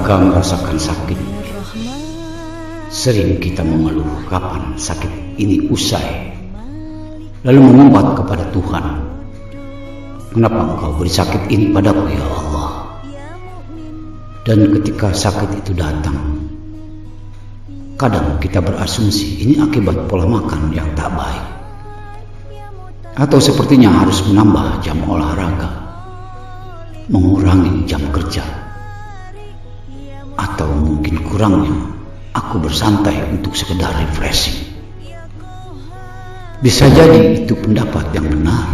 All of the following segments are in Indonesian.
Pernahkah merasakan sakit? Sering kita mengeluh kapan sakit ini usai, lalu mengumpat kepada Tuhan, kenapa Engkau beri sakit ini padaku ya Allah? Dan ketika sakit itu datang, kadang kita berasumsi ini akibat pola makan yang tak baik, atau sepertinya harus menambah jam olahraga, mengurangi jam kerja, atau mungkin kurangnya aku bersantai untuk sekedar refreshing. Bisa jadi itu pendapat yang benar.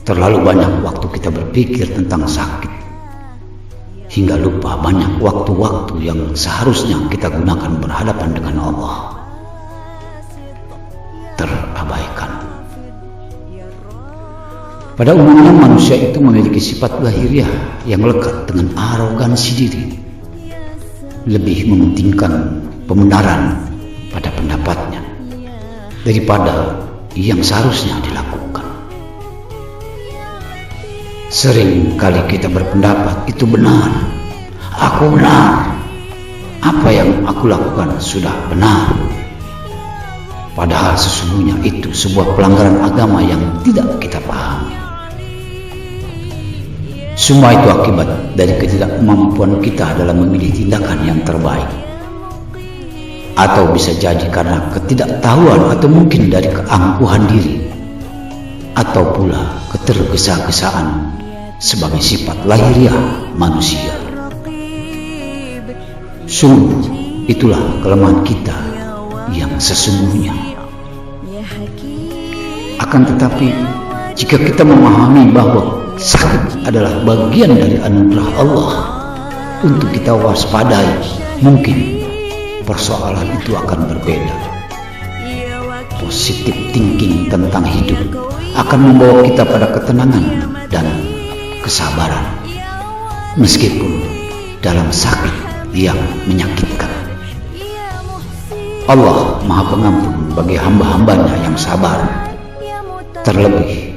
Terlalu banyak waktu kita berpikir tentang sakit, hingga lupa banyak waktu-waktu yang seharusnya kita gunakan berhadapan dengan Allah terabaikan. Pada umumnya manusia itu memiliki sifat lahiriah yang lekat dengan arogansi diri, lebih mementingkan pembenaran pada pendapatnya daripada yang seharusnya dilakukan. Sering kali kita berpendapat itu benar, aku benar, apa yang aku lakukan sudah benar, padahal sesungguhnya itu sebuah pelanggaran agama yang tidak kita pahami. Semua itu akibat dari ketidakmampuan kita dalam memilih tindakan yang terbaik, atau bisa jadi karena ketidaktahuan, atau mungkin dari keangkuhan diri, atau pula ketergesa-gesaan sebagai sifat lahiriah manusia. Sungguh itulah kelemahan kita yang sesungguhnya. Akan tetapi jika kita memahami bahwa sakit adalah bagian dari anugerah Allah untuk kita waspadai, mungkin persoalan itu akan berbeda. Positive thinking tentang hidup akan membawa kita pada ketenangan dan kesabaran, meskipun dalam sakit yang menyakitkan. Allah Maha Pengampun bagi hamba-hambanya yang sabar, terlebih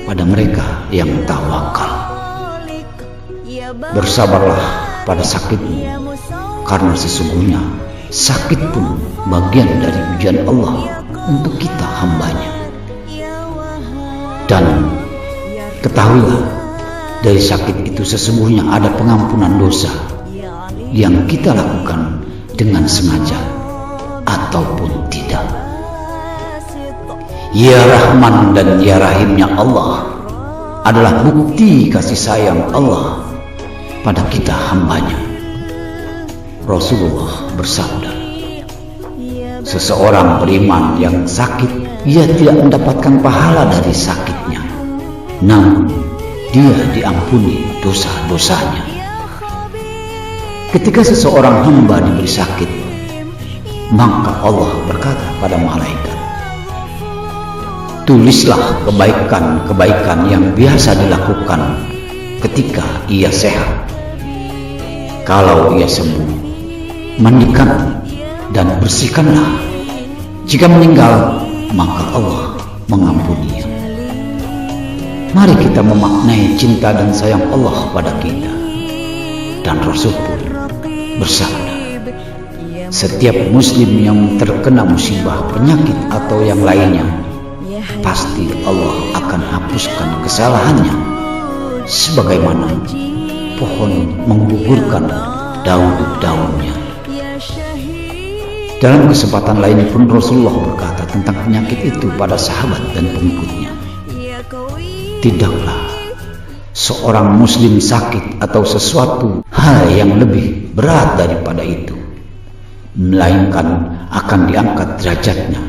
pada mereka yang tawakal. Bersabarlah pada sakitmu, karena sesungguhnya sakit pun bagian dari ujian Allah untuk kita hambanya. Dan ketahuilah, dari sakit itu sesungguhnya ada pengampunan dosa yang kita lakukan dengan sengaja ataupun tidak. Ya Rahman dan Ya Rahimnya Allah adalah bukti kasih sayang Allah pada kita hambanya. Rasulullah bersabda, seseorang beriman yang sakit, ia tidak mendapatkan pahala dari sakitnya, namun dia diampuni dosa-dosanya. Ketika seseorang hamba diberi sakit, maka Allah berkata pada malaikat, tulislah kebaikan-kebaikan yang biasa dilakukan ketika ia sehat. Kalau ia sembuh, mandikan dan bersihkanlah. Jika meninggal, maka Allah mengampuninya. Mari kita memaknai cinta dan sayang Allah pada kita. Dan Rasul pun bersabda, setiap muslim yang terkena musibah, penyakit atau yang lainnya, pasti Allah akan hapuskan kesalahannya, sebagaimana pohon menggugurkan daun-daunnya. Dalam kesempatan lain pun Rasulullah berkata tentang penyakit itu pada sahabat dan pengikutnya, tidaklah seorang muslim sakit atau sesuatu hal yang lebih berat daripada itu, melainkan akan diangkat derajatnya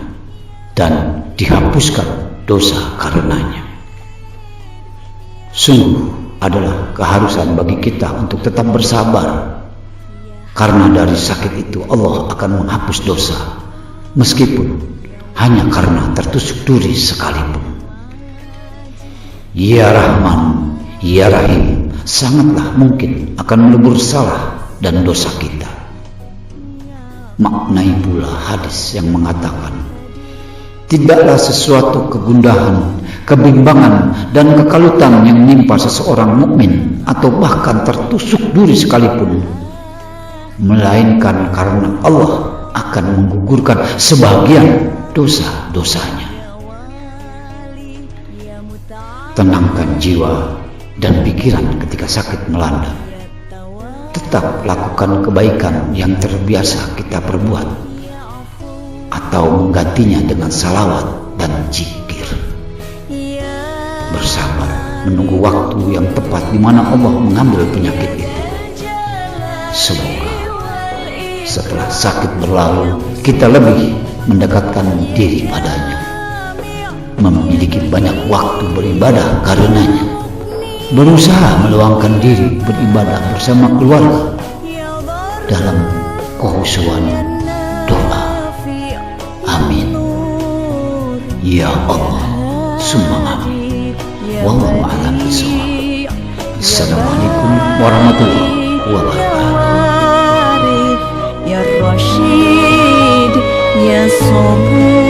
dan dihapuskan dosa karenanya. Sungguh adalah keharusan bagi kita untuk tetap bersabar, karena dari sakit itu Allah akan menghapus dosa, meskipun hanya karena tertusuk duri sekalipun. Ya Rahman, Ya Rahim sangatlah mungkin akan melebur salah dan dosa kita. Maknai pula hadis yang mengatakan, tidaklah sesuatu kegundahan kebimbangan dan kekalutan yang menimpa seseorang mukmin atau bahkan tertusuk duri sekalipun, melainkan karena Allah akan menggugurkan sebagian dosa-dosanya. Tenangkan jiwa dan pikiran ketika sakit melanda. Tetap lakukan kebaikan yang terbiasa kita perbuat, atau menggantinya dengan salawat dan zikir. Bersabar menunggu waktu yang tepat di mana Allah mengambil penyakit itu. Semoga setelah sakit berlalu, kita lebih mendekatkan diri padanya, memiliki banyak waktu beribadah karenanya, berusaha meluangkan diri beribadah bersama keluarga dalam kehusuan doa. Amin. Ya Allah, summa amin. Wallahu a'lam bishawab. Assalamualaikum warahmatullahi wabarakatuh. Ya Rashid, Ya Sabur.